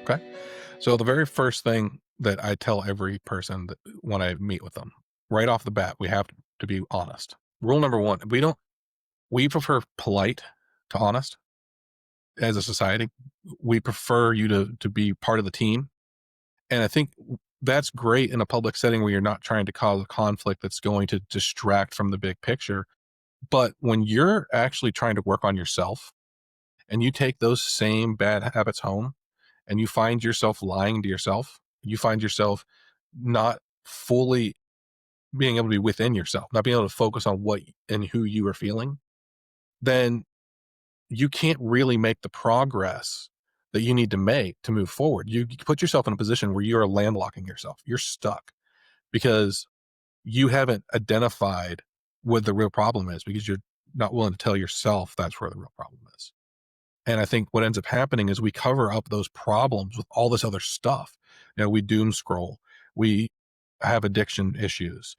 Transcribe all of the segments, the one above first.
Okay. So the very first thing that I tell every person that when I meet with them, right off the bat, we have to be honest. Rule number one, we prefer polite to honest as a society. We prefer you to be part of the team. And I think that's great in a public setting where you're not trying to cause a conflict that's going to distract from the big picture. But when you're actually trying to work on yourself and you take those same bad habits home and you find yourself lying to yourself, you find yourself not fully being able to be within yourself, not being able to focus on what and who you are feeling, then you can't really make the progress that you need to make to move forward. You put yourself in a position where you are landlocking yourself. You're stuck because you haven't identified what the real problem is, because you're not willing to tell yourself that's where the real problem is. And I think what ends up happening is we cover up those problems with all this other stuff. We doom scroll, we have addiction issues.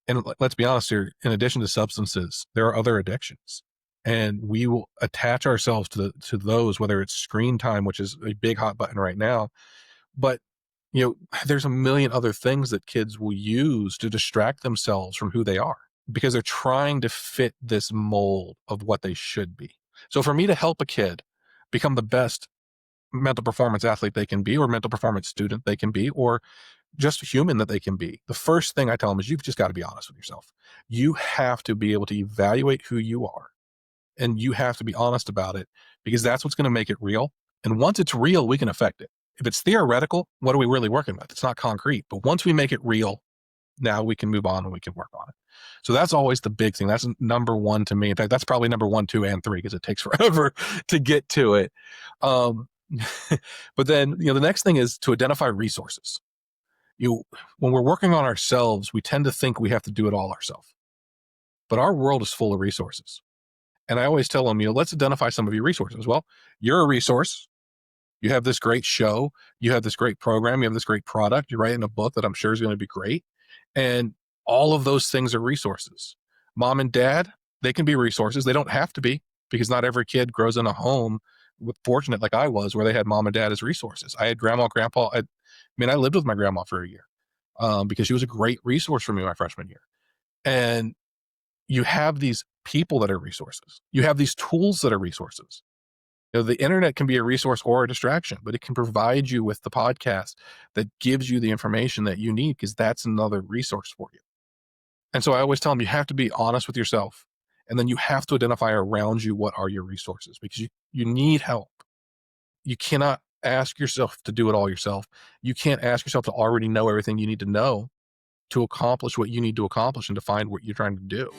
And let's be honest here, in addition to substances, there are other addictions. And we will attach ourselves to those, whether it's screen time, which is a big hot button right now. But there's a million other things that kids will use to distract themselves from who they are, because they're trying to fit this mold of what they should be. So for me to help a kid become the best mental performance athlete they can be, or mental performance student they can be, or just human that they can be, the first thing I tell them is you've just got to be honest with yourself. You have to be able to evaluate who you are, and you have to be honest about it, because that's what's going to make it real. And once it's real, we can affect it. If it's theoretical, what are we really working with? It's not concrete. But once we make it real, now we can move on and we can work on it. So that's always the big thing. That's number one to me. In fact, that's probably number 1, 2, and 3, because it takes forever to get to it. But then, the next thing is to identify resources. When we're working on ourselves, we tend to think we have to do it all ourselves. But our world is full of resources. And I always tell them, let's identify some of your resources. Well, you're a resource. You have this great show. You have this great program. You have this great product. You're writing a book that I'm sure is going to be great. And all of those things are resources. Mom and dad, they can be resources. They don't have to be, because not every kid grows in a home fortunate like I was, where they had mom and dad as resources. I had grandma, grandpa. I lived with my grandma for a year because she was a great resource for me my freshman year. And you have these people that are resources. You have these tools that are resources. The internet can be a resource or a distraction, but it can provide you with the podcast that gives you the information that you need, because that's another resource for you. And so I always tell them, you have to be honest with yourself, and then you have to identify around you what are your resources, because you need help. You cannot ask yourself to do it all yourself. You can't ask yourself to already know everything you need to know to accomplish what you need to accomplish and to find what you're trying to do.